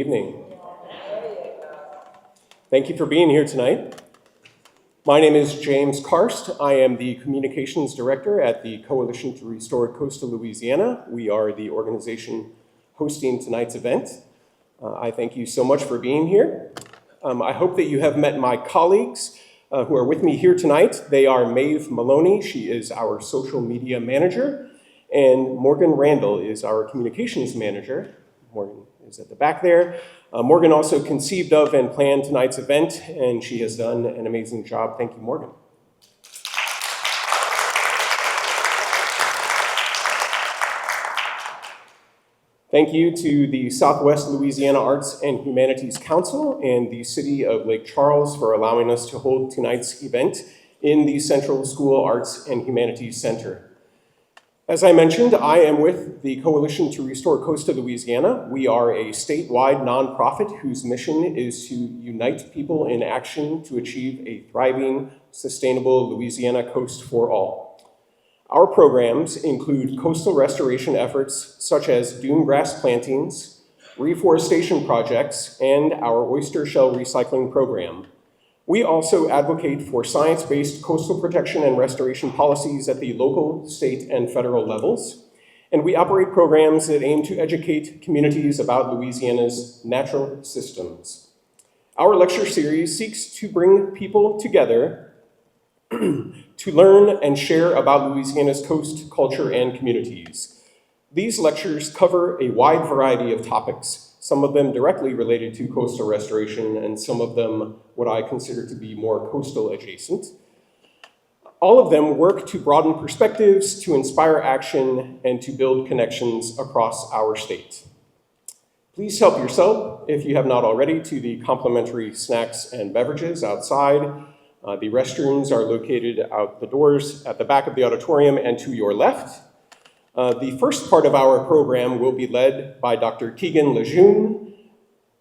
evening. Thank you for being here tonight. My name is James Karst. I am the Communications Director at the Coalition to Restore Coastal Louisiana. We are the organization hosting tonight's event. I thank you so much for being here. I hope that you have met my colleagues who are with me here tonight. They are Maeve Maloney. She is our social media manager, and Morgan Randall is our communications manager. Morgan is at the back there. Morgan also conceived of and planned tonight's event, and she has done an amazing job. Thank you, Morgan. Thank you to the Southwest Louisiana Arts and Humanities Council and the City of Lake Charles for allowing us to hold tonight's event in the Central School Arts and Humanities Center. As I mentioned, I am with the Coalition to Restore Coastal Louisiana. We are a statewide nonprofit whose mission is to unite people in action to achieve a thriving, sustainable Louisiana coast for all. Our programs include coastal restoration efforts such as dune grass plantings, reforestation projects, and our oyster shell recycling program. We also advocate for science-based coastal protection and restoration policies at the local, state, and federal levels. And we operate programs that aim to educate communities about Louisiana's natural systems. Our lecture series seeks to bring people together to learn and share about Louisiana's coast, culture, and communities. These lectures cover a wide variety of topics, some of them directly related to coastal restoration, and some of them what I consider to be more coastal adjacent. All of them work to broaden perspectives, to inspire action, and to build connections across our state. Please help yourself, if you have not already, to the complimentary snacks and beverages outside. The restrooms are located out the doors at the back of the auditorium and to your left. The first part of our program will be led by Dr. Keegan Lejeune.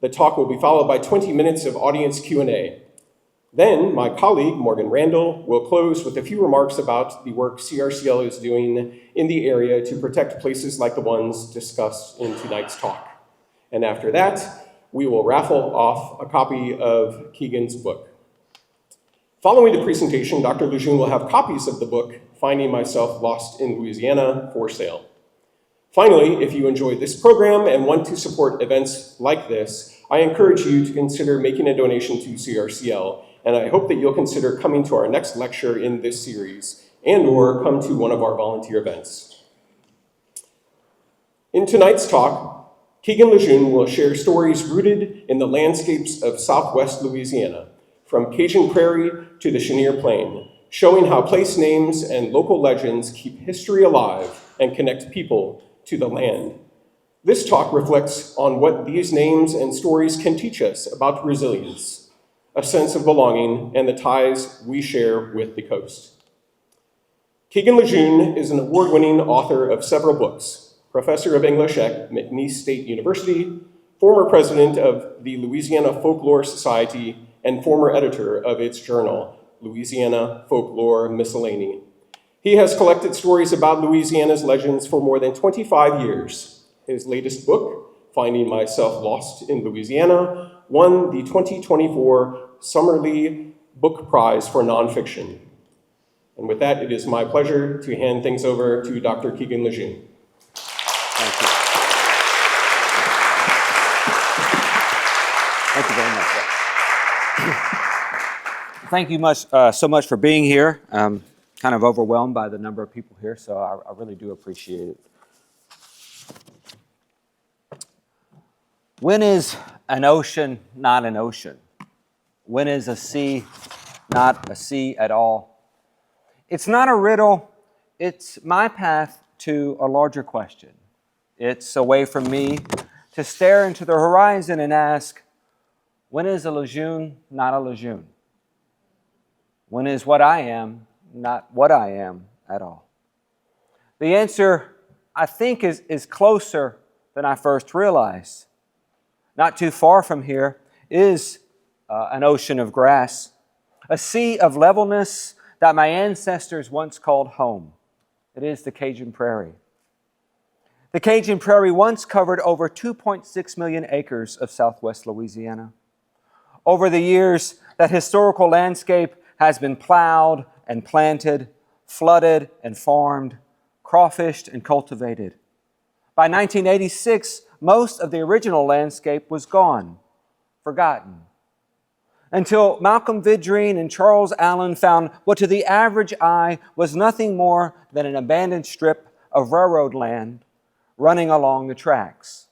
The talk will be followed by 20 minutes of audience Q&A. Then my colleague, Morgan Randall, will close with a few remarks about the work CRCL is doing in the area to protect places like the ones discussed in tonight's talk. And after that, we will raffle off a copy of Keegan's book. Following the presentation, Dr. Lejeune will have copies of the book, Finding Myself Lost in Louisiana, for sale. Finally, if you enjoyed this program and want to support events like this, I encourage you to consider making a donation to CRCL, and I hope that you'll consider coming to our next lecture in this series and/or come to one of our volunteer events. In tonight's talk, Keegan Lejeune will share stories rooted in the landscapes of Southwest Louisiana, from Cajun Prairie to the Chenier Plain, showing how place names and local legends keep history alive and connect people to the land. This talk reflects on what these names and stories can teach us about resilience, a sense of belonging, and the ties we share with the coast. Keegan Lejeune is an award-winning author of several books, professor of English at McNeese State University, former president of the Louisiana Folklore Society, and former editor of its journal, Louisiana Folklore Miscellany. He has collected stories about Louisiana's legends for more than 25 years. His latest book, Finding Myself Lost in Louisiana, won the 2024 Summerlee Book Prize for Nonfiction. And with that, it is my pleasure to hand things over to Dr. Keegan Lejeune. Thank you. Thank you very much. Thank you so much for being here. I'm kind of overwhelmed by the number of people here, so I really do appreciate it. When is an ocean not an ocean? When is a sea not a sea at all? It's not a riddle. It's my path to a larger question. It's a way for me to stare into the horizon and ask, when is a Lejeune not a Lejeune? When is what I am not what I am at all? The answer, I think, is closer than I first realized. Not too far from here is an ocean of grass, a sea of levelness that my ancestors once called home. It is the Cajun Prairie. The Cajun Prairie once covered over 2.6 million acres of southwest Louisiana. Over the years, that historical landscape has been plowed and planted, flooded and farmed, crawfished and cultivated. By 1986, most of the original landscape was gone, forgotten. Until Malcolm Vidrine and Charles Allen found what to the average eye was nothing more than an abandoned strip of railroad land running along the tracks.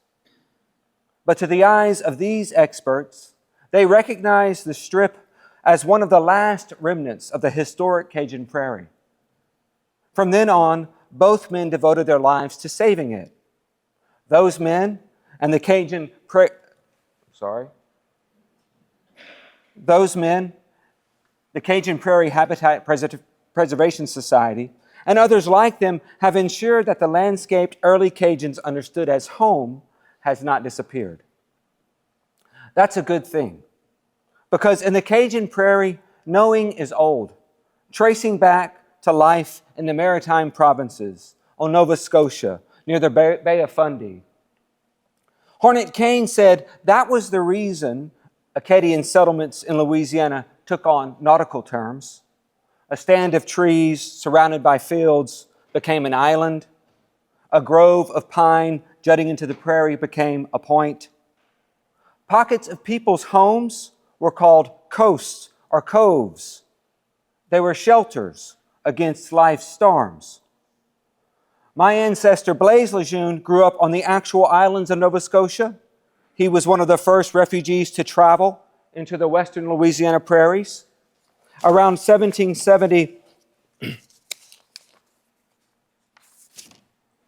But to the eyes of these experts, they recognized the strip as one of the last remnants of the historic Cajun Prairie. From then on, both men devoted their lives to saving it. Those men and the Cajun Prairie Habitat Preservation Society, and others like them have ensured that the landscape early Cajuns understood as home has not disappeared. That's a good thing, because in the Cajun Prairie, knowing is old, tracing back to life in the maritime provinces on Nova Scotia, near the Bay of Fundy. Hornet Kane said that was the reason Acadian settlements in Louisiana took on nautical terms. A stand of trees surrounded by fields became an island. A grove of pine jutting into the prairie became a point. Pockets of people's homes were called coasts or coves. They were shelters against life's storms. My ancestor Blaise Lejeune grew up on the actual islands of Nova Scotia. He was one of the first refugees to travel into the western Louisiana prairies. Around 1770,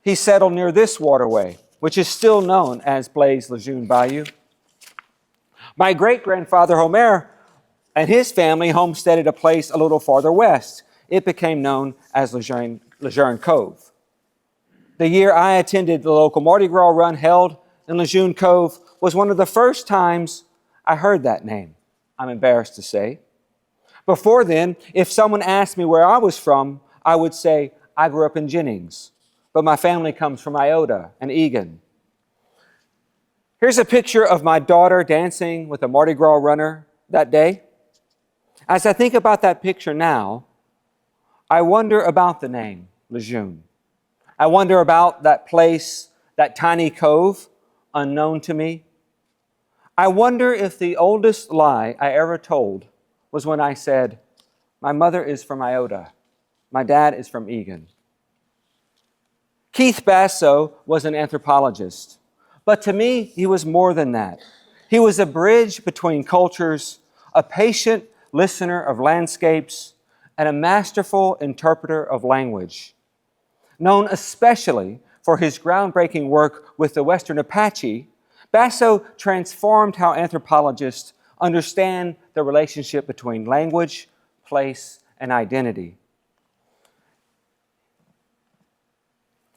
he settled near this waterway, which is still known as Blaise Lejeune Bayou. My great-grandfather Homer and his family homesteaded a place a little farther west. It became known as Lejeune Cove. The year I attended the local Mardi Gras run held in Lejeune Cove was one of the first times I heard that name, I'm embarrassed to say. Before then, if someone asked me where I was from, I would say, I grew up in Jennings, but my family comes from Iota and Egan. Here's a picture of my daughter dancing with a Mardi Gras runner that day. As I think about that picture now, I wonder about the name Lejeune. I wonder about that place, that tiny cove, unknown to me. I wonder if the oldest lie I ever told was when I said, my mother is from Iota, my dad is from Egan. Keith Basso was an anthropologist, but to me, he was more than that. He was a bridge between cultures, a patient listener of landscapes, and a masterful interpreter of language. Known especially for his groundbreaking work with the Western Apache, Basso transformed how anthropologists understand the relationship between language, place, and identity.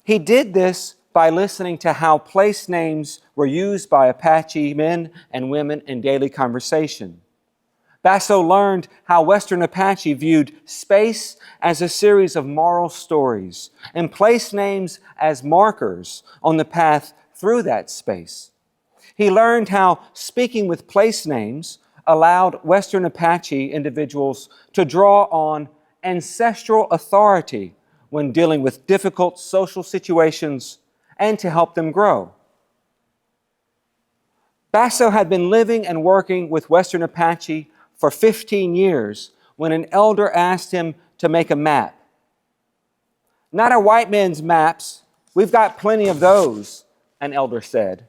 He did this by listening to how place names were used by Apache men and women in daily conversation. Basso learned how Western Apache viewed space as a series of moral stories and place names as markers on the path through that space. He learned how speaking with place names allowed Western Apache individuals to draw on ancestral authority when dealing with difficult social situations and to help them grow. Basso had been living and working with Western Apache for 15 years when an elder asked him to make a map. Not a white man's maps, we've got plenty of those, an elder said,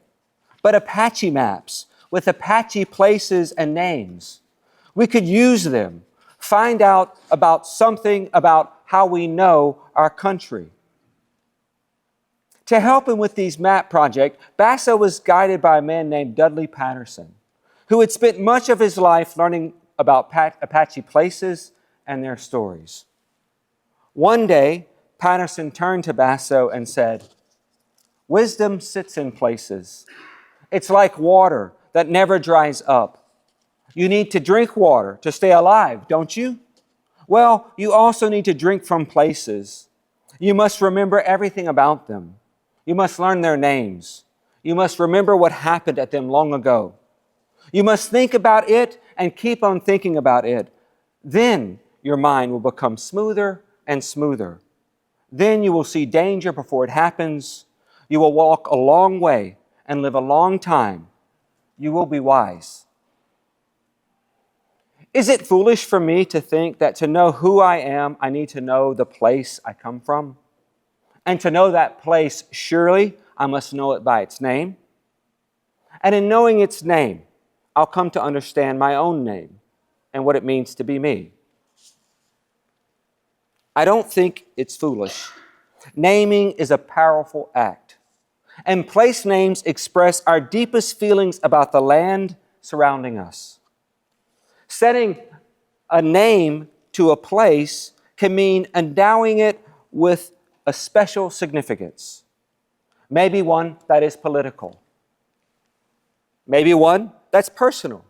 but Apache maps with Apache places and names. We could use them, find out about something about how we know our country. To help him with these map projects, Basso was guided by a man named Dudley Patterson, who had spent much of his life learning about Apache places and their stories. One day, Patterson turned to Basso and said, "Wisdom sits in places. It's like water that never dries up. You need to drink water to stay alive, don't you? Well, you also need to drink from places. You must remember everything about them. You must learn their names. You must remember what happened at them long ago. You must think about it and keep on thinking about it. Then your mind will become smoother and smoother. Then you will see danger before it happens. You will walk a long way and live a long time. You will be wise. Is it foolish for me to think that to know who I am, I need to know the place I come from? And to know that place, surely I must know it by its name. And in knowing its name, I'll come to understand my own name and what it means to be me. I don't think it's foolish. Naming is a powerful act. And place names express our deepest feelings about the land surrounding us. Setting a name to a place can mean endowing it with a special significance. Maybe one that is political. Maybe one that's personal.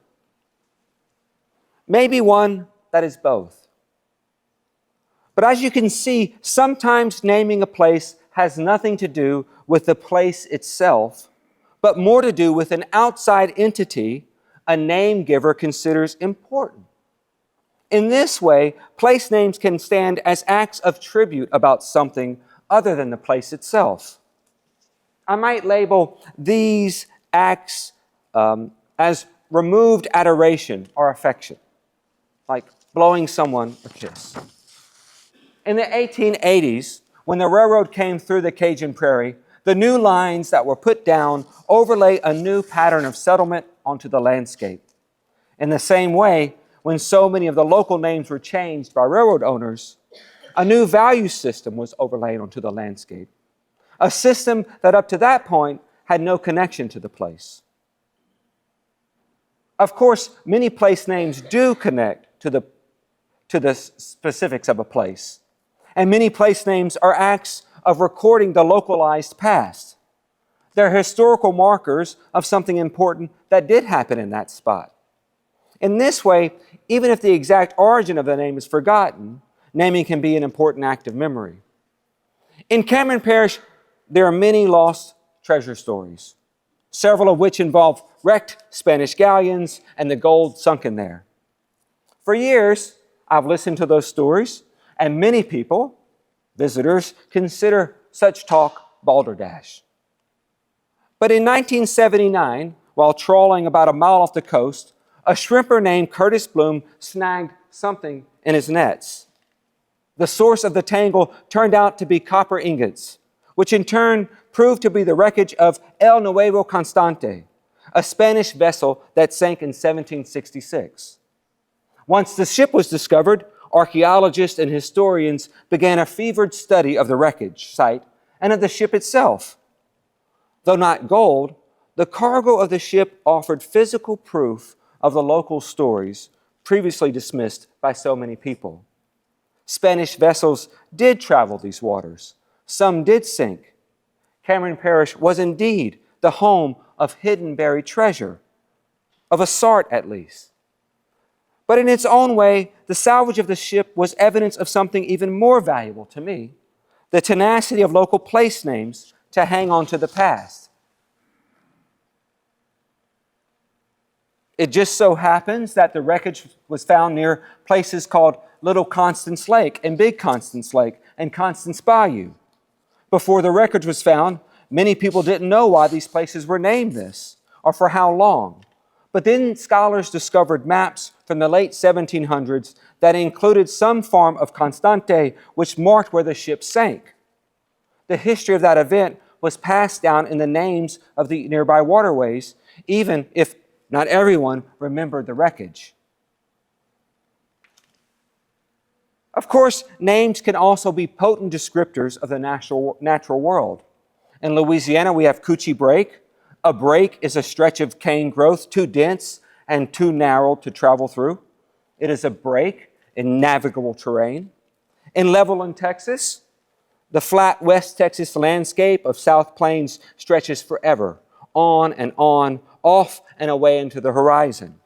Maybe one that is both. But as you can see, sometimes naming a place has nothing to do with the place itself, but more to do with an outside entity a name giver considers important. In this way, place names can stand as acts of tribute about something other than the place itself. I might label these acts as removed adoration or affection, like blowing someone a kiss. In the 1880s, when the railroad came through the Cajun Prairie, the new lines that were put down overlay a new pattern of settlement onto the landscape. In the same way, when so many of the local names were changed by railroad owners, a new value system was overlaid onto the landscape, a system that up to that point had no connection to the place. Of course, many place names do connect to the specifics of a place, and many place names are acts of recording the localized past. They're historical markers of something important that did happen in that spot. In this way, even if the exact origin of the name is forgotten, naming can be an important act of memory. In Cameron Parish, there are many lost treasure stories, several of which involve wrecked Spanish galleons and the gold sunken there. For years, I've listened to those stories, and many people, visitors, consider such talk balderdash. But in 1979, while trawling about a mile off the coast, a shrimper named Curtis Bloom snagged something in his nets. The source of the tangle turned out to be copper ingots, which in turn proved to be the wreckage of El Nuevo Constante, a Spanish vessel that sank in 1766. Once the ship was discovered, archaeologists and historians began a fevered study of the wreckage site and of the ship itself. Though not gold, the cargo of the ship offered physical proof of the local stories previously dismissed by so many people. Spanish vessels did travel these waters. Some did sink. Cameron Parish was indeed the home of hidden buried treasure, of a sort at least. But in its own way, the salvage of the ship was evidence of something even more valuable to me, the tenacity of local place names to hang on to the past. It just so happens that the wreckage was found near places called Little Constance Lake and Big Constance Lake and Constance Bayou. Before the wreckage was found, many people didn't know why these places were named this or for how long. But then scholars discovered maps from the late 1700s that included some form of constante which marked where the ship sank. The history of that event was passed down in the names of the nearby waterways, even if not everyone remembered the wreckage. Of course, names can also be potent descriptors of the natural world. In Louisiana, we have Coochie Break. A break is a stretch of cane growth too dense and too narrow to travel through. It is a break in navigable terrain. In Levelland, Texas, the flat West Texas landscape of South Plains stretches forever, on and on, off and away into the horizon.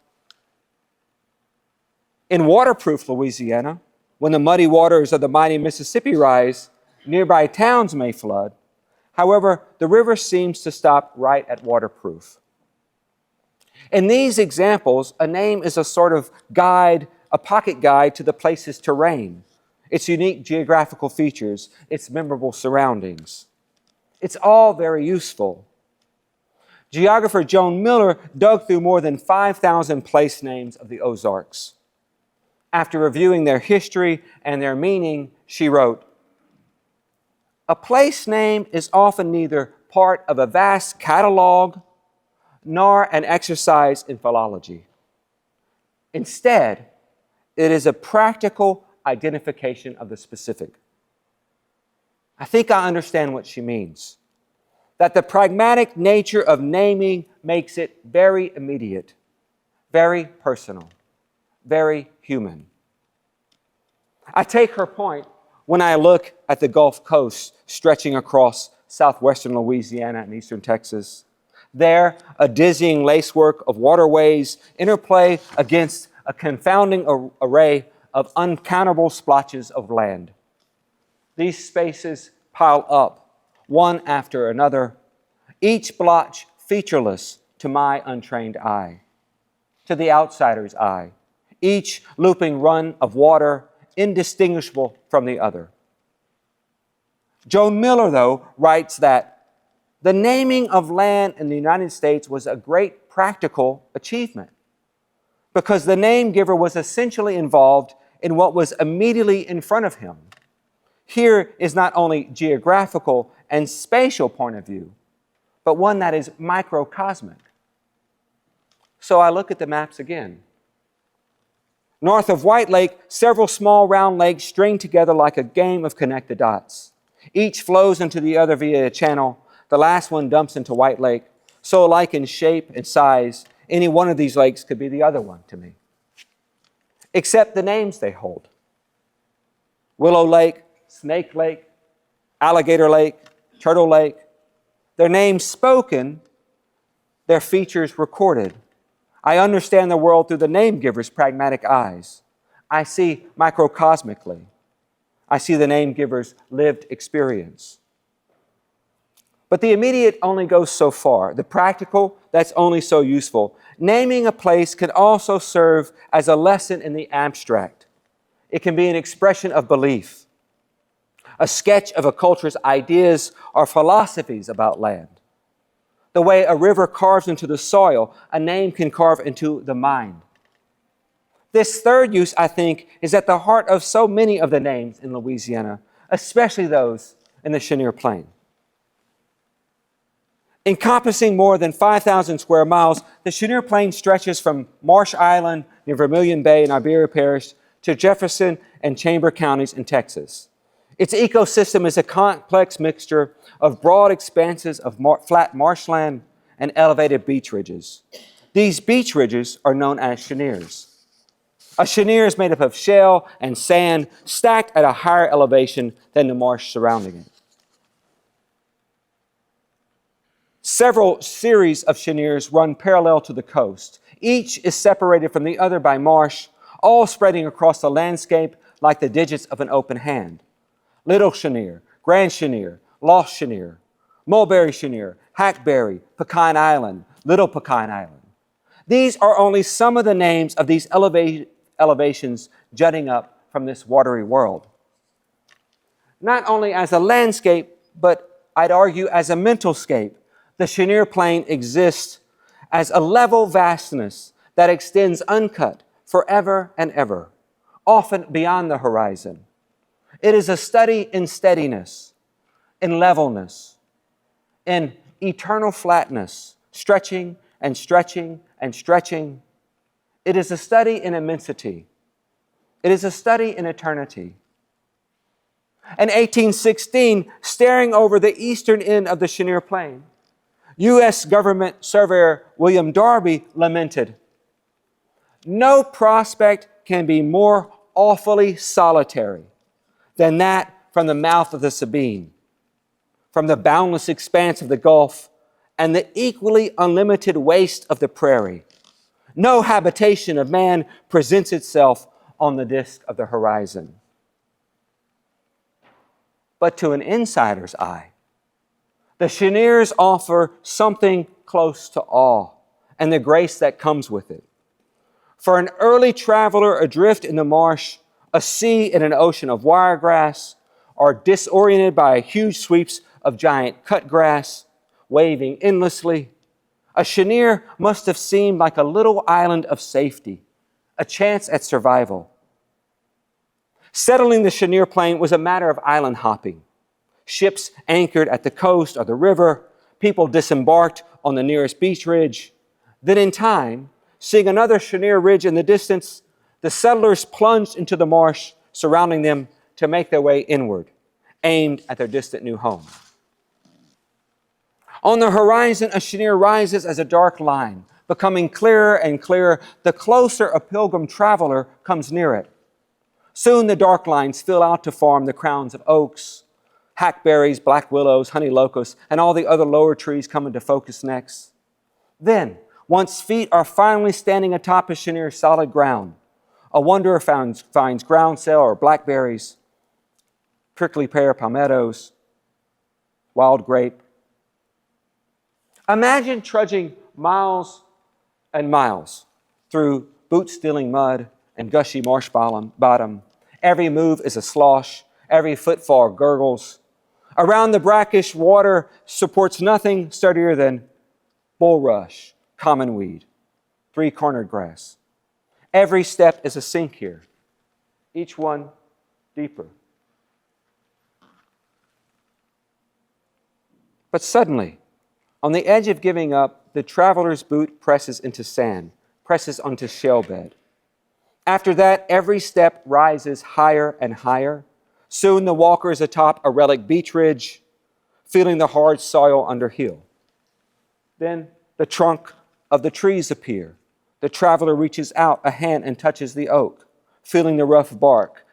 In waterproof Louisiana, when the muddy waters of the mighty Mississippi rise, nearby towns may flood, However, the river seems to stop right at waterproof. In these examples, a name is a sort of guide, a pocket guide to the place's terrain, its unique geographical features, its memorable surroundings. It's all very useful. Geographer Joan Miller dug through more than 5,000 place names of the Ozarks. After reviewing their history and their meaning, she wrote, "A place name is often neither part of a vast catalog nor an exercise in philology. Instead, it is a practical identification of the specific." I think I understand what she means. That the pragmatic nature of naming makes it very immediate, very personal, very human. I take her point when I look at the Gulf Coast stretching across southwestern Louisiana and eastern Texas. There, a dizzying lacework of waterways interplay against a confounding array of uncountable splotches of land. These spaces pile up, one after another, each blotch featureless to my untrained eye, to the outsider's eye, each looping run of water indistinguishable from the other. Joan Miller, though, writes that the naming of land in the United States was a great practical achievement because the name giver was essentially involved in what was immediately in front of him. Here is not only geographical and spatial point of view, but one that is microcosmic. So I look at the maps again. North of White Lake, several small round lakes string together like a game of connect the dots. Each flows into the other via a channel. The last one dumps into White Lake. So alike in shape and size, any one of these lakes could be the other one to me. Except the names they hold. Willow Lake, Snake Lake, Alligator Lake, Turtle Lake. Their names spoken, their features recorded. I understand the world through the name giver's pragmatic eyes. I see microcosmically. I see the name giver's lived experience. But the immediate only goes so far. The practical, that's only so useful. Naming a place can also serve as a lesson in the abstract. It can be an expression of belief, a sketch of a culture's ideas or philosophies about land. The way a river carves into the soil, a name can carve into the mind. This third use, I think, is at the heart of so many of the names in Louisiana, especially those in the Chenier Plain. Encompassing more than 5,000 square miles, the Chenier Plain stretches from Marsh Island near Vermilion Bay in Iberia Parish to Jefferson and Chambers counties in Texas. Its ecosystem is a complex mixture of broad expanses of flat marshland and elevated beach ridges. These beach ridges are known as cheniers. A chenier is made up of shale and sand stacked at a higher elevation than the marsh surrounding it. Several series of cheniers run parallel to the coast. Each is separated from the other by marsh, all spreading across the landscape like the digits of an open hand. Little Chenier, Grand Chenier, Lost Chenier, Mulberry Chenier, Hackberry, Pecan Island, Little Pecan Island. These are only some of the names of these elevations jutting up from this watery world. Not only as a landscape, but I'd argue as a mental scape, the Chenier Plain exists as a level vastness that extends uncut forever and ever, often beyond the horizon. It is a study in steadiness, in levelness, in eternal flatness, stretching and stretching and stretching. It is a study in immensity. It is a study in eternity. In 1816, staring over the eastern end of the Chenier Plain, U.S. government surveyor William Darby lamented, "No prospect can be more awfully solitary than that from the mouth of the Sabine, from the boundless expanse of the Gulf and the equally unlimited waste of the prairie. No habitation of man presents itself on the disk of the horizon." But to an insider's eye, The Cheniers offer something close to awe and the grace that comes with it. For an early traveler adrift in the marsh, a sea in an ocean of wiregrass, or disoriented by huge sweeps of giant cut grass, waving endlessly, a Chenier must have seemed like a little island of safety, a chance at survival. Settling the Chenier Plain was a matter of island hopping. Ships anchored at the coast or the river, people disembarked on the nearest beach ridge. Then in time, seeing another Chenier ridge in the distance, the settlers plunged into the marsh surrounding them to make their way inward, aimed at their distant new home. On the horizon, a Chenier rises as a dark line, becoming clearer and clearer the closer a pilgrim traveler comes near it. Soon the dark lines fill out to form the crowns of oaks, hackberries, black willows, honey locusts, and all the other lower trees come into focus next. Then, once feet are finally standing atop a Chenier's solid ground, a wanderer finds groundsel or blackberries, prickly pear, palmettos, wild grape. Imagine trudging miles and miles through boot-stealing mud and gushy marsh bottom. Every move is a slosh, every footfall gurgles. Around the brackish water supports nothing sturdier than bulrush, commonweed, three-cornered grass. Every step is a sink here, each one deeper. But suddenly, on the edge of giving up, the traveler's boot presses into sand, presses onto shale bed. After that, every step rises higher and higher. Soon the walker is atop a relic beach ridge, feeling the hard soil under heel. Then the trunk of the trees appear. The traveler reaches out a hand and touches the oak, feeling the rough bark.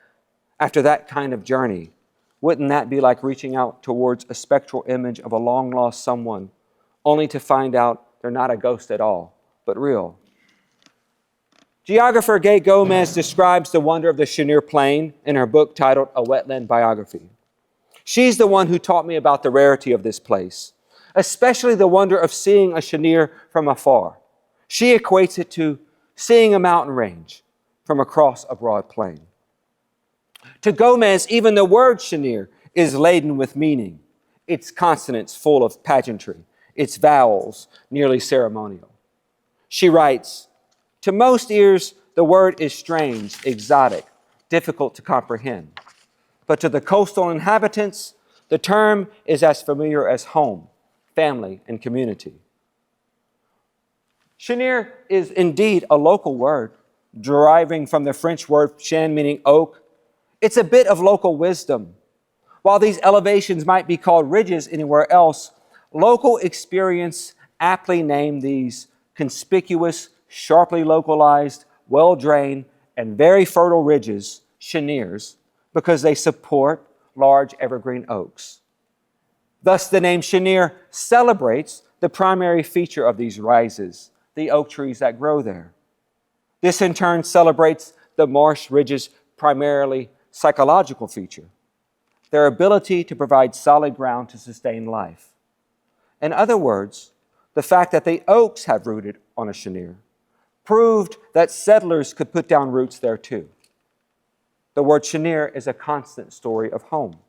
After that kind of journey, wouldn't that be like reaching out towards a spectral image of a long-lost someone, only to find out they're not a ghost at all, but real? Geographer Gay Gomez describes the wonder of the Chenier Plain in her book titled A Wetland Biography. She's the one who taught me about the rarity of this place, especially the wonder of seeing a Chenier from afar. She equates it to seeing a mountain range from across a broad plain. To Gomez, even the word Chenier is laden with meaning, its consonants full of pageantry, its vowels nearly ceremonial. She writes, "To most ears, the word is strange, exotic, difficult to comprehend. But to the coastal inhabitants, the term is as familiar as home, family, and community." Chenier is indeed a local word, deriving from the French word chêne, meaning oak. It's a bit of local wisdom. While these elevations might be called ridges anywhere else, local experience aptly named these conspicuous, sharply localized, well-drained, and very fertile ridges Cheniers because they support large evergreen oaks. Thus, the name Chenier celebrates the primary feature of these rises, the oak trees that grow there. This in turn celebrates the marsh ridges' primarily psychological feature, their ability to provide solid ground to sustain life. In other words, the fact that the oaks have rooted on a Chenier proved that settlers could put down roots there too. The word Chenier is a constant story of home.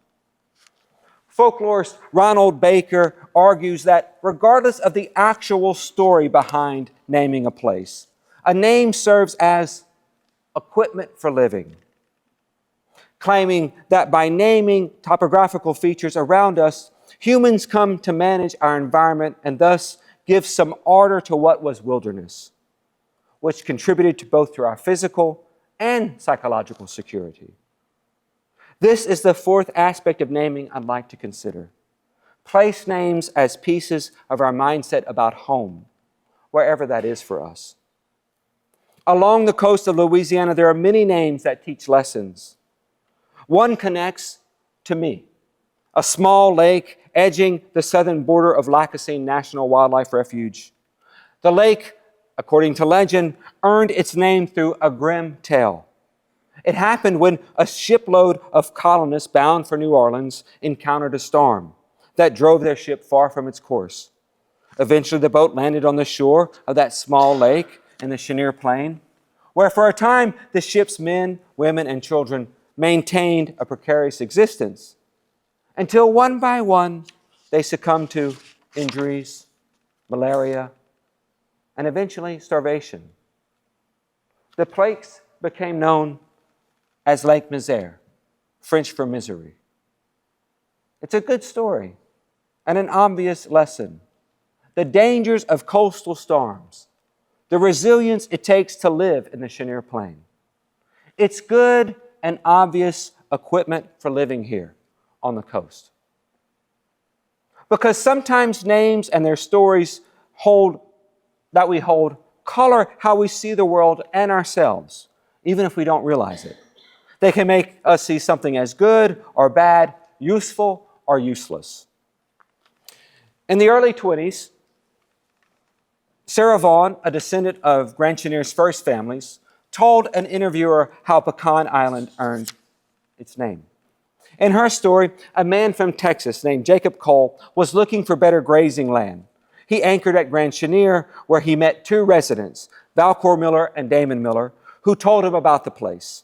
Folklorist Ronald Baker argues that regardless of the actual story behind naming a place, a name serves as equipment for living, claiming that by naming topographical features around us, humans come to manage our environment and thus give some order to what was wilderness, which contributed to both to our physical and psychological security. This is the fourth aspect of naming I'd like to consider. Place names as pieces of our mindset about home, wherever that is for us. Along the coast of Louisiana, there are many names that teach lessons. One connects to me, a small lake edging the southern border of Lacassine National Wildlife Refuge. The lake, according to legend, earned its name through a grim tale. It happened when a shipload of colonists bound for New Orleans encountered a storm. that drove their ship far from its course. Eventually, the boat landed on the shore of that small lake in the Cheniere Plain, where for a time the ship's men, women, and children maintained a precarious existence until one by one they succumbed to injuries, malaria, and eventually starvation. The place became known as Lake Misère, French for misery. It's a good story and an obvious lesson. The dangers of coastal storms, the resilience it takes to live in the Cheniere Plain. It's good and obvious equipment for living here on the coast. Because sometimes names and their stories hold color how we see the world and ourselves, even if we don't realize it. They can make us see something as good or bad, useful or useless. In the early 20s, Sarah Vaughan, a descendant of Grand Cheniere's first families, told an interviewer how Pecan Island earned its name. In her story, a man from Texas named Jacob Cole was looking for better grazing land. He anchored at Grand Cheniere, where he met two residents, Valcor Miller and Damon Miller, who told him about the place.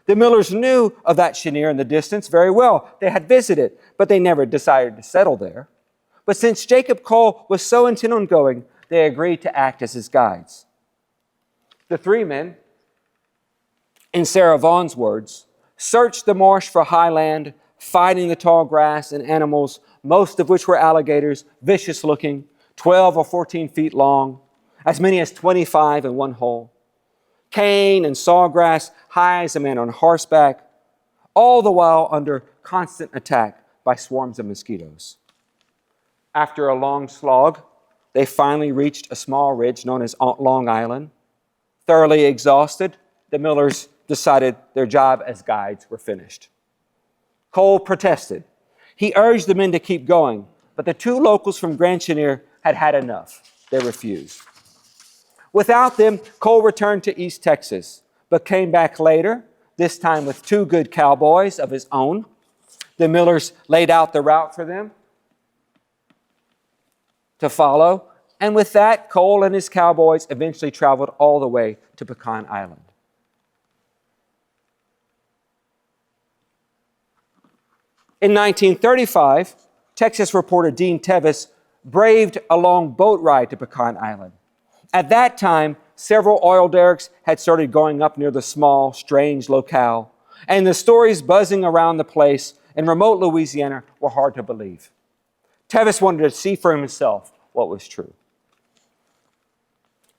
The Millers knew of that Cheniere in the distance very well. They had visited, but they never decided to settle there. But since Jacob Cole was so intent on going, they agreed to act as his guides. The three men, in Sarah Vaughan's words, searched the marsh for high land, fighting the tall grass and animals, most of which were alligators, vicious looking, 12 or 14 feet long, as many as 25 in one hole. Cane and sawgrass, high as a man on horseback, all the while under constant attack by swarms of mosquitoes. After a long slog, they finally reached a small ridge known as Long Island. Thoroughly exhausted, the Millers decided their job as guides were finished. Cole protested. He urged the men to keep going, but the two locals from Grand Cheniere had had enough. They refused. Without them, Cole returned to East Texas, but came back later, this time with two good cowboys of his own. The Millers laid out the route for them to follow, and with that, Cole and his cowboys eventually traveled all the way to Pecan Island. In 1935, Texas reporter Dean Tevis braved a long boat ride to Pecan Island. At that time, several oil derricks had started going up near the small, strange locale, and the stories buzzing around the place in remote Louisiana were hard to believe. Tevis wanted to see for himself what was true.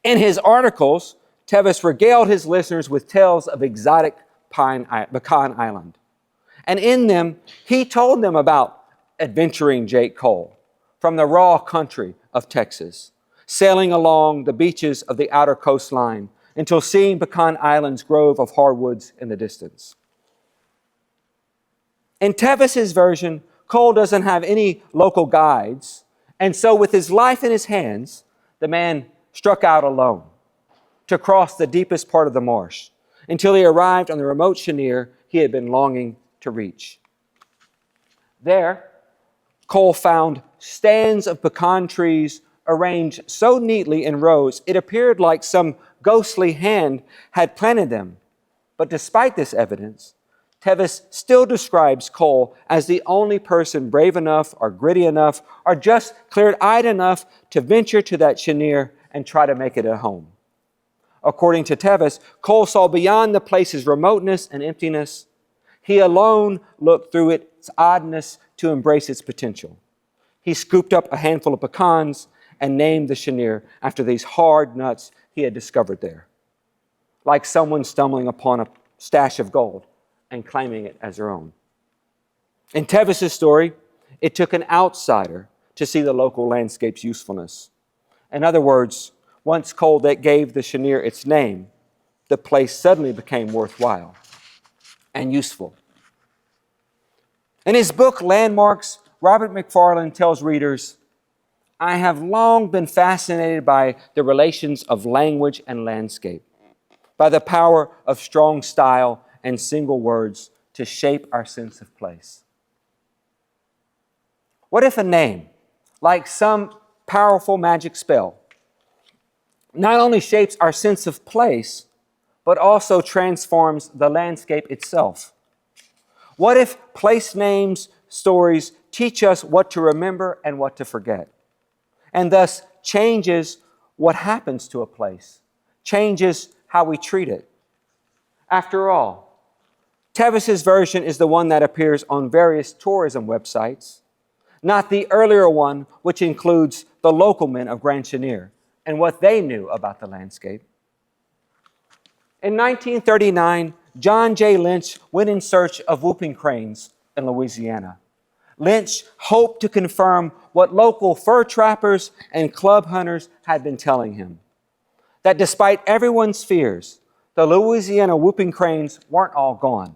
In his articles, Tevis regaled his listeners with tales of exotic Pecan Island. And in them, he told them about adventuring Jake Cole from the raw country of Texas, sailing along the beaches of the outer coastline until seeing Pecan Island's grove of hardwoods in the distance. In Tevis's version, Cole doesn't have any local guides, and so with his life in his hands, the man struck out alone to cross the deepest part of the marsh until he arrived on the remote Cheniere he had been longing to reach. There, Cole found stands of pecan trees arranged so neatly in rows, it appeared like some ghostly hand had planted them. But despite this evidence, Tevis still describes Cole as the only person brave enough or gritty enough or just clear-eyed enough to venture to that Cheniere and try to make it a home. According to Tevis, Cole saw beyond the place's remoteness and emptiness. He alone looked through its oddness to embrace its potential. He scooped up a handful of pecans and named the Cheniere after these hard nuts he had discovered there, like someone stumbling upon a stash of gold and claiming it as their own. In Tevis's story, it took an outsider to see the local landscape's usefulness. In other words, once Cole that gave the Cheniere its name, the place suddenly became worthwhile and useful. In his book, Landmarks, Robert McFarland tells readers, I have long been fascinated by the relations of language and landscape, by the power of strong style and single words to shape our sense of place. What if a name, like some powerful magic spell, not only shapes our sense of place, but also transforms the landscape itself? What if place names, stories teach us what to remember and what to forget, and thus changes what happens to a place, changes how we treat it? After all, Tevis's version is the one that appears on various tourism websites, not the earlier one, which includes the local men of Grand Chenier and what they knew about the landscape. In 1939, John J. Lynch went in search of whooping cranes in Louisiana. Lynch hoped to confirm what local fur trappers and club hunters had been telling him, that despite everyone's fears, the Louisiana whooping cranes weren't all gone.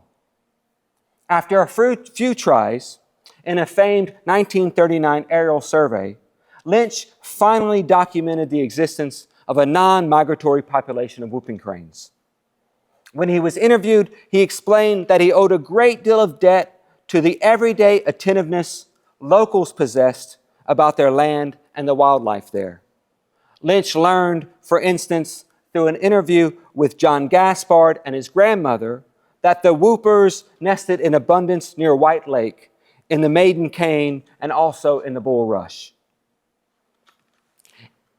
After a few tries, in a famed 1939 aerial survey, Lynch finally documented the existence of a non-migratory population of whooping cranes. When he was interviewed, he explained that he owed a great deal of debt to the everyday attentiveness locals possessed about their land and the wildlife there. Lynch learned, for instance, through an interview with John Gaspard and his grandmother, that the whoopers nested in abundance near White Lake, in the Maiden Cane, and also in the Bulrush.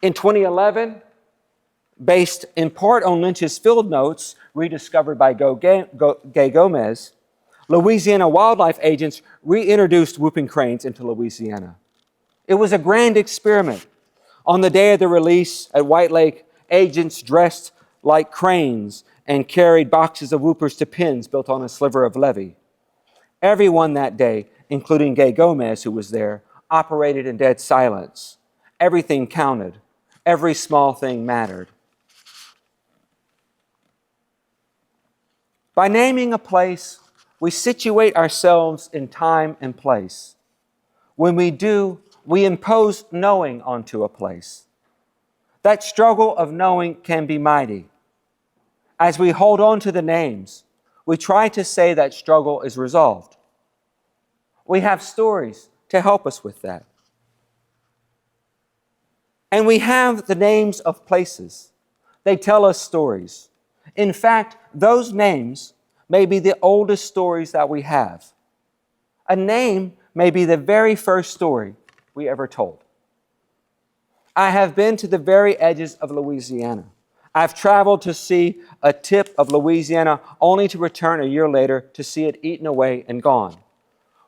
In 2011, based in part on Lynch's field notes rediscovered by Gay Gomez, Louisiana wildlife agents reintroduced whooping cranes into Louisiana. It was a grand experiment. On the day of the release at White Lake, agents dressed like cranes and carried boxes of whoopers to pens built on a sliver of levee. Everyone that day, including Gay Gomez, who was there, operated in dead silence. Everything counted. Every small thing mattered. By naming a place, we situate ourselves in time and place. When we do, we impose knowing onto a place. That struggle of knowing can be mighty. As we hold on to the names, we try to say that struggle is resolved. We have stories to help us with that. And we have the names of places. They tell us stories. In fact, those names may be the oldest stories that we have. A name may be the very first story we ever told. I have been to the very edges of Louisiana. I've traveled to see a tip of Louisiana only to return a year later to see it eaten away and gone.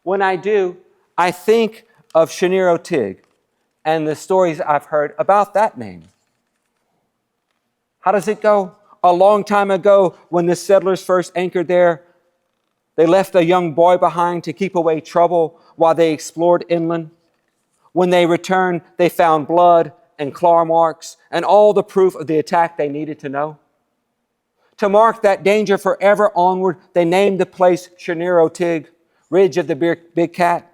When I do, I think of Chenier-Otig and the stories I've heard about that name. How does it go? A long time ago, when the settlers first anchored there, they left a young boy behind to keep away trouble while they explored inland. When they returned, they found blood and claw marks and all the proof of the attack they needed to know. To mark that danger forever onward, they named the place Chenier-Otig, Ridge of the Big Cat.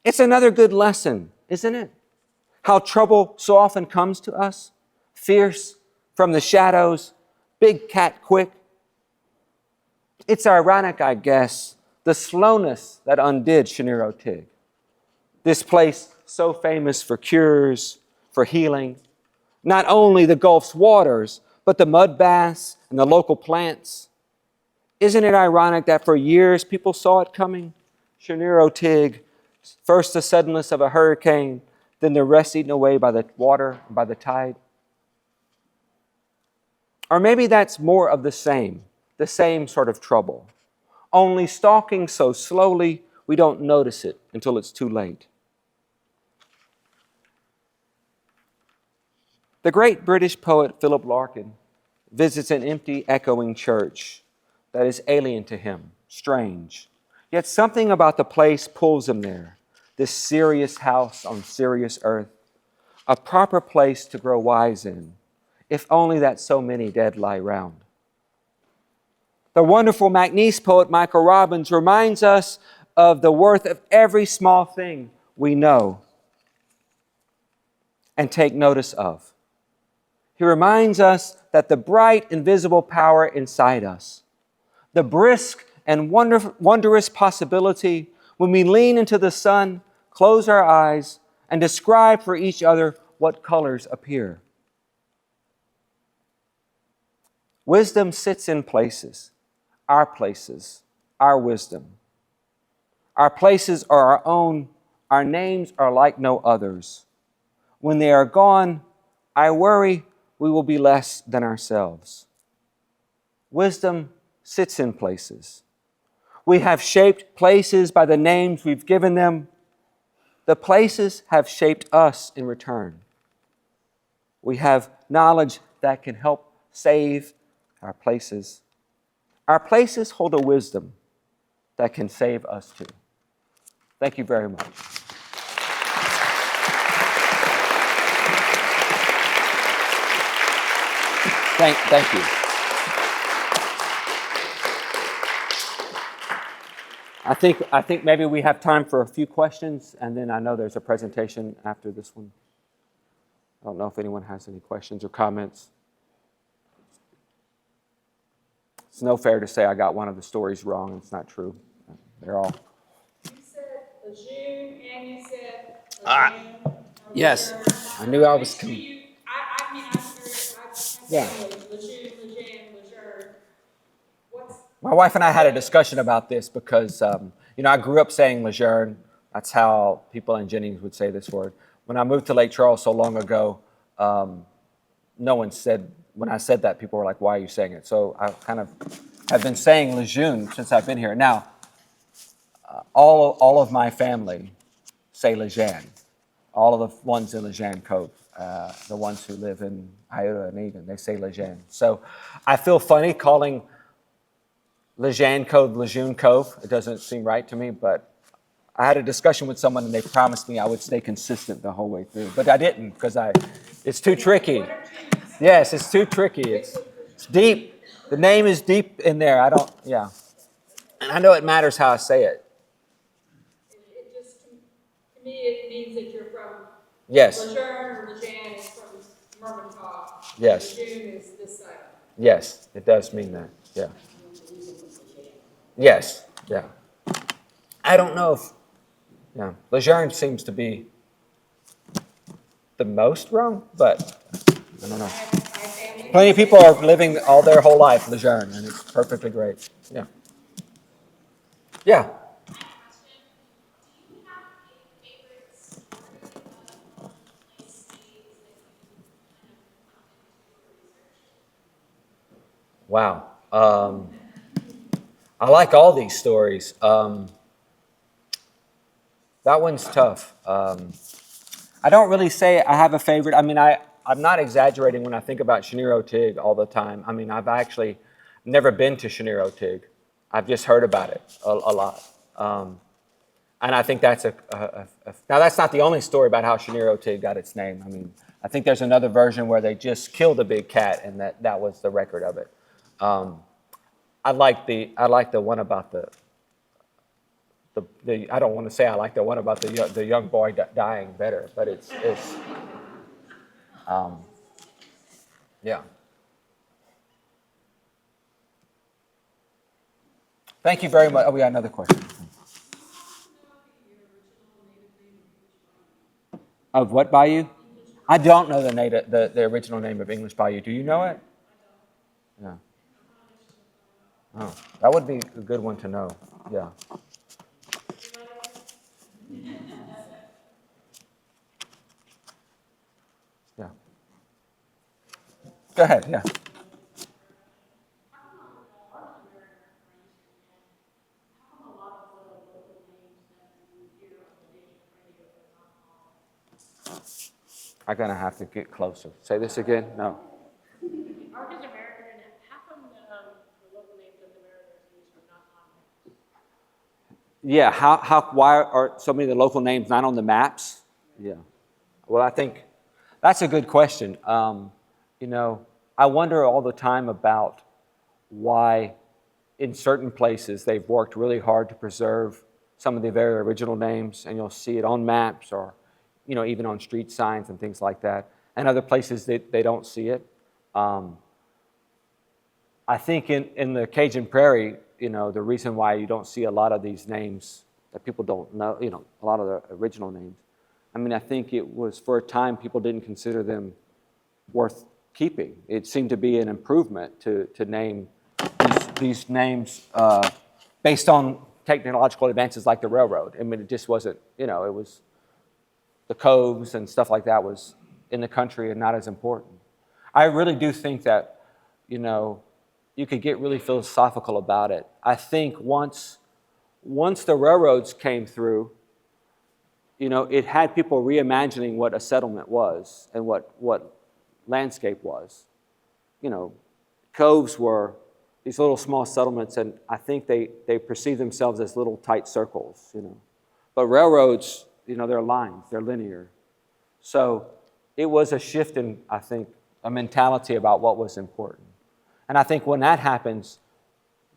It's another good lesson, isn't it? How trouble so often comes to us, fierce, from the shadows, big cat quick. It's ironic, I guess, the slowness that undid Chenier-Otig. This place so famous for cures, for healing, not only the Gulf's waters, but the mud baths and the local plants. Isn't it ironic that for years people saw it coming? Chenier-Otig, first the suddenness of a hurricane, then the rest eaten away by the water, by the tide. Or maybe that's more of the same sort of trouble, only stalking so slowly we don't notice it until it's too late. The great British poet Philip Larkin visits an empty, echoing church that is alien to him, strange. Yet something about the place pulls him there, this serious house on serious earth, a proper place to grow wise in, if only that so many dead lie round. The wonderful Macniece poet Michael Robbins reminds us of the worth of every small thing we know and take notice of. He reminds us that the bright, invisible power inside us, the brisk and wondrous possibility when we lean into the sun close our eyes, and describe for each other what colors appear. Wisdom sits in places, our wisdom. Our places are our own, our names are like no others. When they are gone, I worry we will be less than ourselves. Wisdom sits in places. We have shaped places by the names we've given them. The places have shaped us in return. We have knowledge that can help save our places. Our places hold a wisdom that can save us too. Thank you very much. Thank you. I think maybe we have time for a few questions, and then I know there's a presentation after this one. I don't know if anyone has any questions or comments. It's no fair to say I got one of the stories wrong. It's not true. They're all. You said Lejeune and you said Lejeune. Yes, I knew I was coming. Yeah. Lejeune, Lejeune. My wife and I had a discussion about this because, I grew up saying Lejeune. That's how people in Jennings would say this word. When I moved to Lake Charles so long ago, no one said, when I said that, people were like, why are you saying it? So I kind of have been saying Lejeune since I've been here. Now, all of my family say Lejeune. All of the ones in Lejeune Cove, the ones who live in Iota and Eden, they say Lejeune. So I feel funny calling Lejeune Cove. It doesn't seem right to me, but I had a discussion with someone and they promised me I would stay consistent the whole way through. But I didn't because it's too tricky. Yes, it's too tricky. It's deep. The name is deep in there. And I know it matters how I say it. It just, to me, it means that you're from Yes. Lejeune or Lejeune is from Murmantaw. Yes. Lejeune is this side. Yes, it does mean that. Yeah. Yes. Yeah. I don't know if, Lejeune seems to be the most wrong, but I don't know. Plenty of people are living all their whole life Lejeune, and it's perfectly great. Yeah. Yeah. Wow. I like all these stories. That one's tough. I don't really say I have a favorite. I mean, I'm not exaggerating when I think about Shinero Tig all the time. I mean, I've actually never been to Shinero Tig. I've just heard about it a lot. And I think that's now that's not the only story about how Shinero Tig got its name. I mean, I think there's another version where they just killed a big cat and that was the record of it. I like the one about the I don't want to say I like the one about the young boy dying better, but it's yeah. Thank you very much. Oh, we got another question. Of what bayou? I don't know the original name of English Bayou. Do you know it? Yeah. Oh, that would be a good one to know. Yeah. Yeah. Go ahead. Yeah. I'm gonna have to get closer. Say this again. No. Ours is American, and how come the local names of the mariners used are not on there? Yeah. Why are so many of the local names not on the maps? Yeah. Well, I think that's a good question. I wonder all the time about why in certain places they've worked really hard to preserve some of the very original names, and you'll see it on maps or, even on street signs and things like that. And other places they don't see it. I think in the Cajun Prairie, the reason why you don't see a lot of these names that people don't know, a lot of the original names. I mean, I think it was, for a time, people didn't consider them worth keeping. It seemed to be an improvement to name these names based on technological advances like the railroad. I mean, it just wasn't, it was the coves and stuff like that was in the country and not as important. I really do think that, you could get really philosophical about it. I think once the railroads came through, it had people reimagining what a settlement was and what landscape was. Coves were these little small settlements, and I think they perceive themselves as little tight circles, But railroads, they're lines, they're linear. So it was a shift in, I think, a mentality about what was important. And I think when that happens,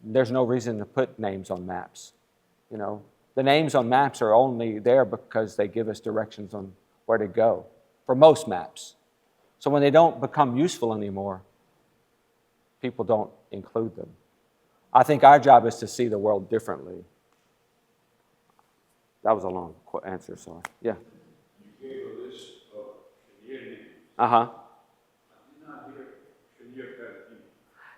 there's no reason to put names on maps. The names on maps are only there because they give us directions on where to go, for most maps. So when they don't become useful anymore, people don't include them. I think our job is to see the world differently. That was a long answer, sorry. Yeah. You gave a list of communities. Uh-huh. I did not hear Chenier Pedigree.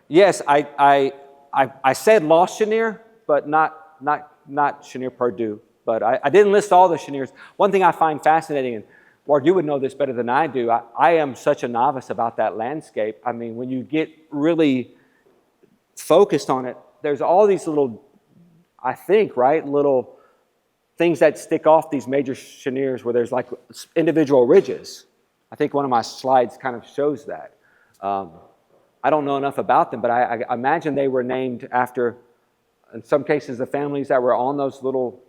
Yes, I said Lost Chenier, but not Chenier Purdue. But I didn't list all the Cheniers. One thing I find fascinating, and Ward, you would know this better than I do, I am such a novice about that landscape. I mean, when you get really focused on it, there's all these little, I think, right, little things that stick off these major cheniers where there's like individual ridges. I think one of my slides kind of shows that. I don't know enough about them, but I imagine they were named after, in some cases, the families that were on those little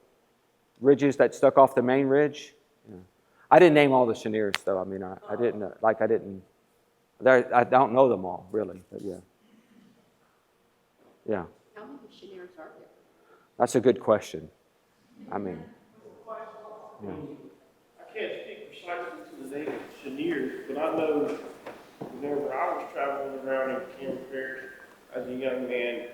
ridges that stuck off the main ridge. Yeah. I didn't name all the cheniers, though. I mean, I don't know them all, really, but yeah. Yeah. How many cheniers are there? That's a good question. I mean, yeah. I can't speak precisely to the name of cheniers, but I know whenever I was traveling around in Cameron Parish as a young man,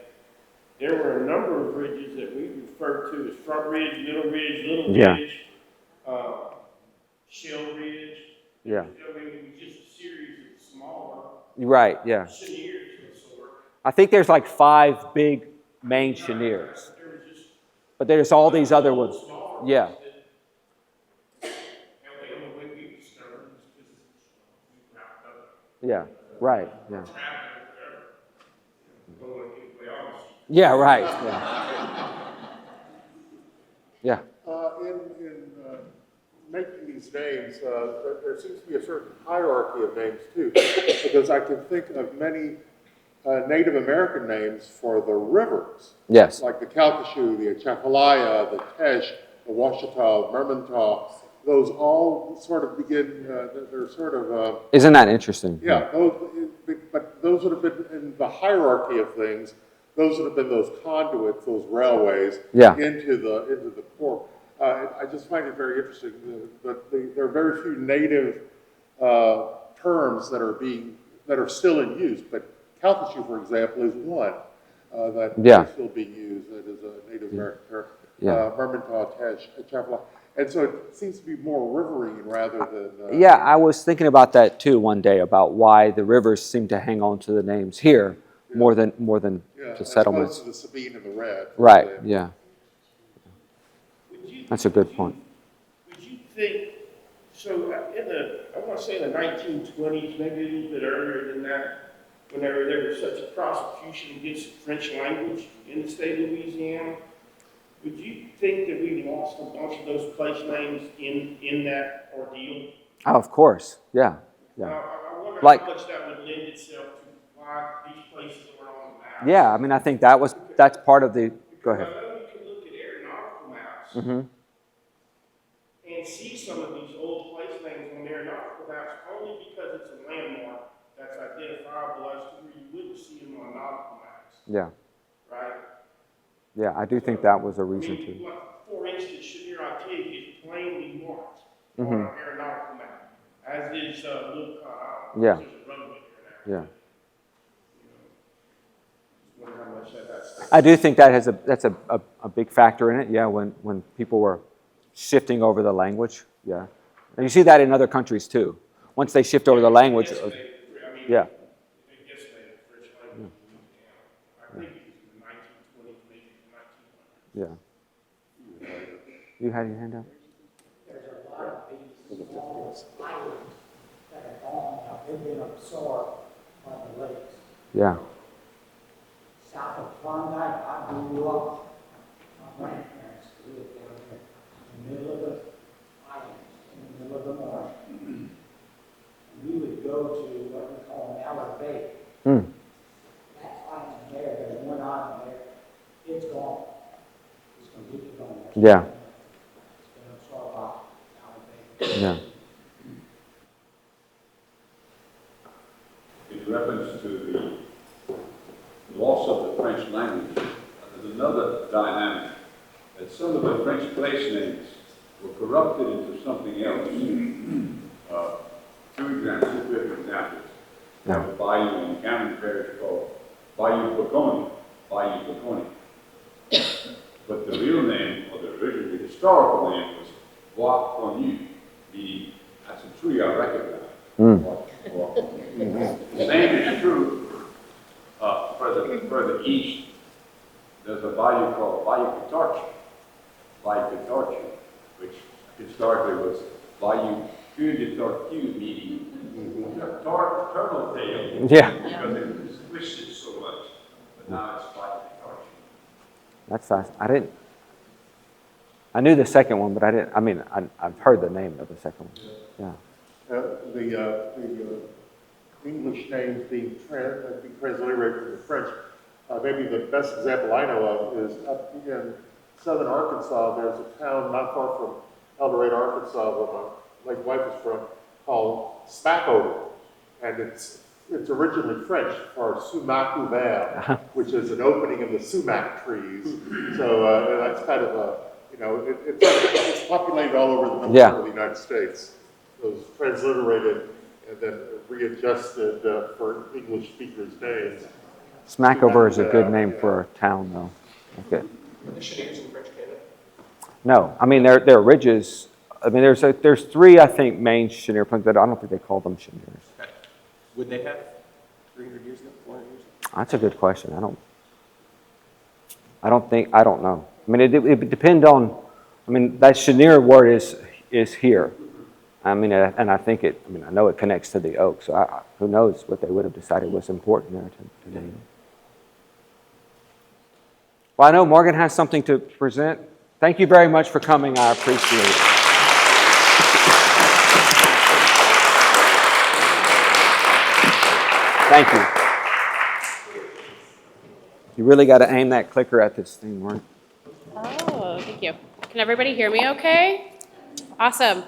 there were a number of ridges that we referred to as front ridge, little Yeah. ridge, shell ridge. Yeah. I mean, it was just a series of smaller Right, yeah. cheniers of sort. I think there's like 5 big main cheniers, There was just but there's all these other ones. smaller Yeah. ones that, and the only way we discovered was because we wrapped up. Yeah, right, yeah. Yeah. Yeah, right, yeah. Yeah, In making these names, there seems to be a certain hierarchy of names too, because I can think of many Native American names for the rivers. yes, Like the Calcasieu, the Atchafalaya, the Teche, the Washita, Mermentau. Those all sort of begin, they're sort of, isn't that interesting? yeah, but those would have been in the hierarchy of things. Those would have been those conduits, those railways Yeah. into the core. I just find it very interesting that there are very few native terms that are still in use. But Calcasieu, for example, is one that Yeah. is still being used. That is a Native American term. Yeah. Mermentau, Teche, Atchafalaya. And so it seems to be more riverine rather than. Yeah, I was thinking about that too one day, about why the rivers seem to hang on to the names here more than Yeah, the as settlements. opposed to the Sabine and the Red. for Right, example. yeah. Would you- That's a good point. Would you think, so I want to say in the 1920s, maybe a little bit earlier than that, whenever there was such a prosecution against the French language in the state of Louisiana, would you think that we lost a bunch of those place names in that ordeal? Oh, of course, yeah, yeah. I wonder Like- how much that would lend itself to why these places were on the map. Yeah, I mean, I think that's part of the, go ahead. I know you can look at aeronautical maps Mm-hmm. and see some of these old place names on aeronautical maps only because it's a landmark that's identifiable as to where you wouldn't see them on nautical maps, Yeah, right? yeah, I do think that was a I reason mean, to. like, for instance, Chenier Antigua is plainly marked Mm-hmm. on an aeronautical map, as is Little Island. Yeah. There's a roadway there now. Yeah, You know, just wonder how much that I do think that's a big factor in it, yeah, when people were shifting over the language, yeah. And you see that in other countries too. Once they shift over the language, yeah. They decimated French language in Louisiana. I think it was in the 1920s, maybe the 1900s. Yeah. You had your hand up? There's a lot of these small islands that have gone, now they've been absorbed by the lakes. Yeah. South of Klondike, I grew up, my grandparents lived down there, in the middle of the island, in the middle of the marsh. And we would go to what we call Mallard Bay. Mm. That island there, there's one island there, it's gone. It's completely gone. Yeah. It's been absorbed by Mallard Bay. Yeah. In reference to the loss of the French language, there's another dynamic, that some of the French place names were corrupted into something else. Two examples. We have a bayou in Cameron Parish called Bayou Bocconi, but the real name, or the original historical name, was Bois Connu, meaning that's a tree I recognize. The same is true further east. There's a bayou called Bayou Catarche, which historically was Bayou Queue de Tortue, meaning turtle tail. Yeah. Because it was twisted so much. But now it's Bayou Catarche. That's fast. I knew the second one, but I've heard the name of the second one. Yeah. The English names being transliterated from the French. Maybe the best example I know of is up in southern Arkansas. There's a town not far from El Dorado, Arkansas, where my late wife is from, called Smackover, and it's originally French for sumac ouvert, which is an opening of the sumac trees. So that's kind of a, it's populated all over the middle of the United States. It was transliterated and then readjusted for English speakers' names. Smackover is a good name for a town, though. Okay. The Cheniers in French Canada? No, they're ridges. There's three, I think, main chenier plants, but I don't think they call them cheniers. Okay. Would they have 300 years ago, 400 years ago? That's a good question. I don't know. It depends on, that chenier word is here. And I know it connects to the oak, so who knows what they would have decided was important there to name. Well, I know Morgan has something to present. Thank you very much for coming. I appreciate it. Thank you. You really got to aim that clicker at this thing, Morgan. Oh, thank you. Can everybody hear me okay? Awesome.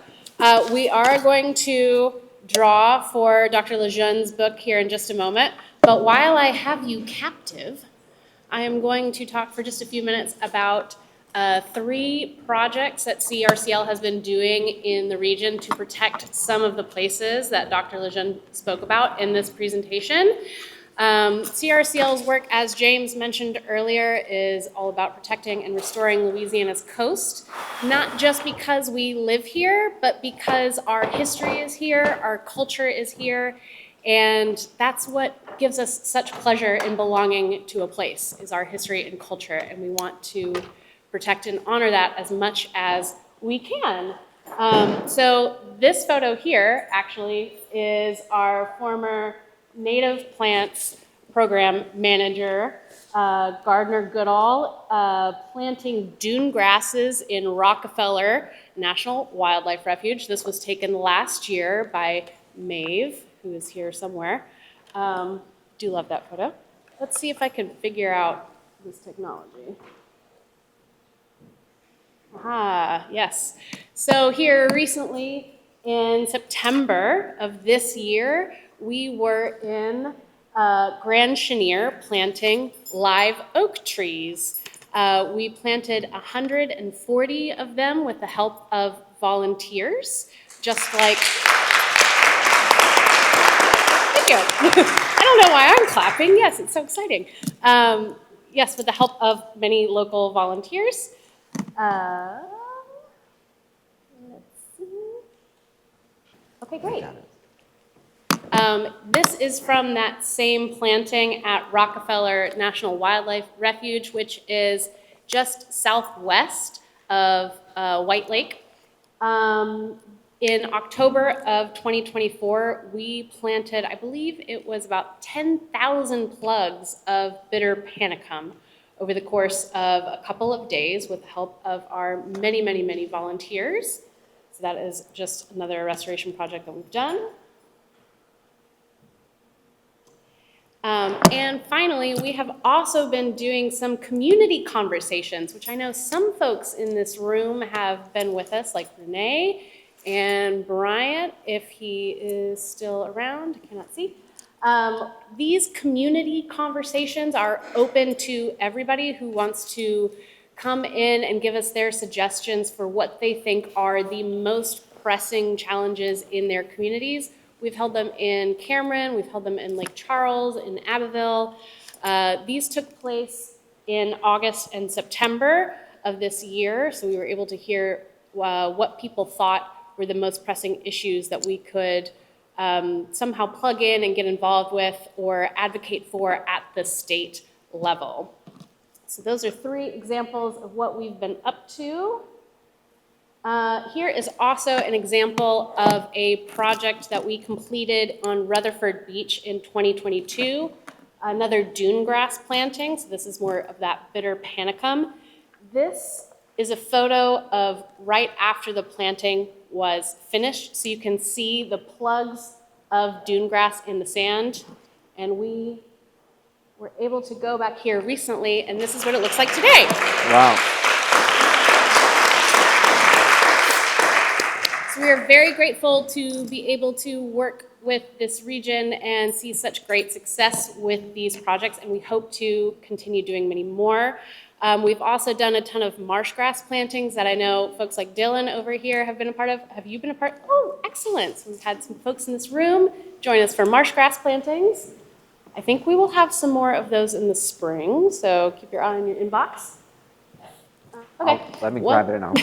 We are going to draw for Dr. Lejeune's book here in just a moment, but while I have you captive, I am going to talk for just a few minutes about 3 projects that CRCL has been doing in the region to protect some of the places that Dr. Lejeune spoke about in this presentation. CRCL's work, as James mentioned earlier, is all about protecting and restoring Louisiana's coast, not just because we live here, but because our history is here, our culture is here, and that's what gives us such pleasure in belonging to a place, is our history and culture, and we want to protect and honor that as much as we can. So this photo here actually is our former Native Plants Program Manager, Gardner Goodall, planting dune grasses in Rockefeller National Wildlife Refuge. This was taken last year by Maeve, who is here somewhere. Do love that photo. Let's see if I can figure out this technology. Aha, yes. So here recently in September of this year, we were in Grand Chenier planting live oak trees. We planted 140 of them with the help of volunteers, just like, thank you. I don't know why I'm clapping. Yes, it's so exciting. yes, with the help of many local volunteers. Let's see. Okay, great. This is from that same planting at Rockefeller National Wildlife Refuge, which is just southwest of White Lake. In October of 2024, we planted, I believe it was about 10,000 plugs of bitter panicum over the course of a couple of days with the help of our many, many, many volunteers. So that is just another restoration project that we've done. And finally, we have also been doing some community conversations, which I know some folks in this room have been with us, like Renee and Bryant, if he is still around, I cannot see. These community conversations are open to everybody who wants to come in and give us their suggestions for what they think are the most pressing challenges in their communities. We've held them in Cameron, we've held them in Lake Charles, in Abbeville. These took place in August and September of this year, so we were able to hear what people thought were the most pressing issues that we could somehow plug in and get involved with or advocate for at the state level. So those are 3 examples of what we've been up to. Here is also an example of a project that we completed on Rutherford Beach in 2022, another dune grass planting. So this is more of that bitter panicum. This is a photo of right after the planting was finished. So you can see the plugs of dune grass in the sand. And we were able to go back here recently, and this is what it looks like today. Wow. So we are very grateful to be able to work with this region and see such great success with these projects, and we hope to continue doing many more. We've also done a ton of marsh grass plantings that I know folks like Dylan over here have been a part of. Have you been a part? Oh, excellent. So we've had some folks in this room join us for marsh grass plantings. I think we will have some more of those in the spring, so keep your eye on your inbox. Okay. Let me grab it and I'll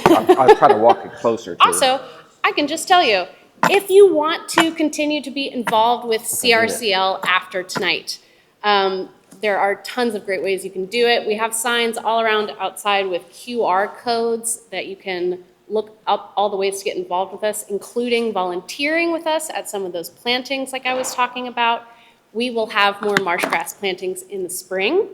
try to walk it closer to you. Also, I can just tell you, if you want to continue to be involved with CRCL after tonight, there are tons of great ways you can do it. We have signs all around outside with QR codes that you can look up all the ways to get involved with us, including volunteering with us at some of those plantings like I was talking about. We will have more marsh grass plantings in the spring.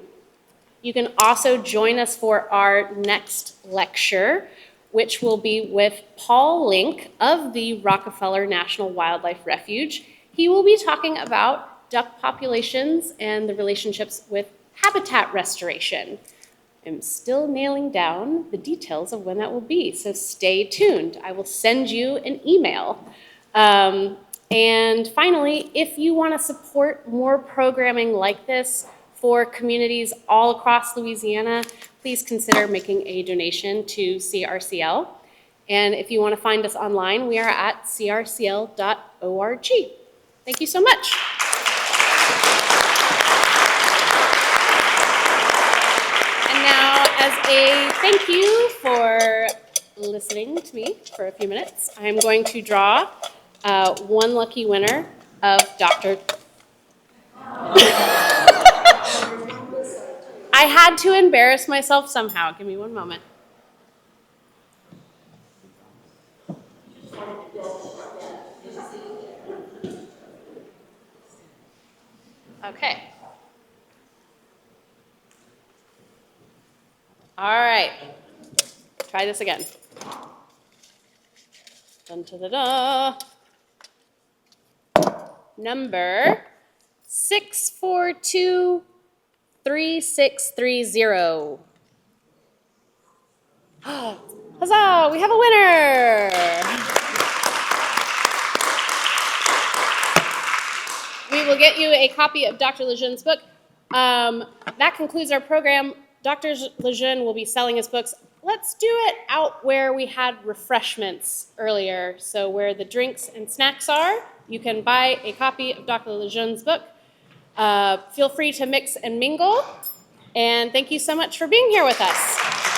You can also join us for our next lecture, which will be with Paul Link of the Rockefeller National Wildlife Refuge. He will be talking about duck populations and the relationships with habitat restoration. I'm still nailing down the details of when that will be, so stay tuned. I will send you an email. And finally, if you want to support more programming like this for communities all across Louisiana, please consider making a donation to CRCL. And if you want to find us online, we are at crcl.org. Thank you so much. And now, as a thank you for listening to me for a few minutes, I'm going to draw one lucky winner of Dr. I had to embarrass myself somehow. Give me one moment. Okay. All right. Try this again. Dun, da, da, da. Number 6423630. Huzzah! We have a winner! We will get you a copy of Dr. Lejeune's book. That concludes our program. Dr. Lejeune will be selling his books. Let's do it out where we had refreshments earlier. So where the drinks and snacks are, you can buy a copy of Dr. Lejeune's book. Feel free to mix and mingle. And thank you so much for being here with us.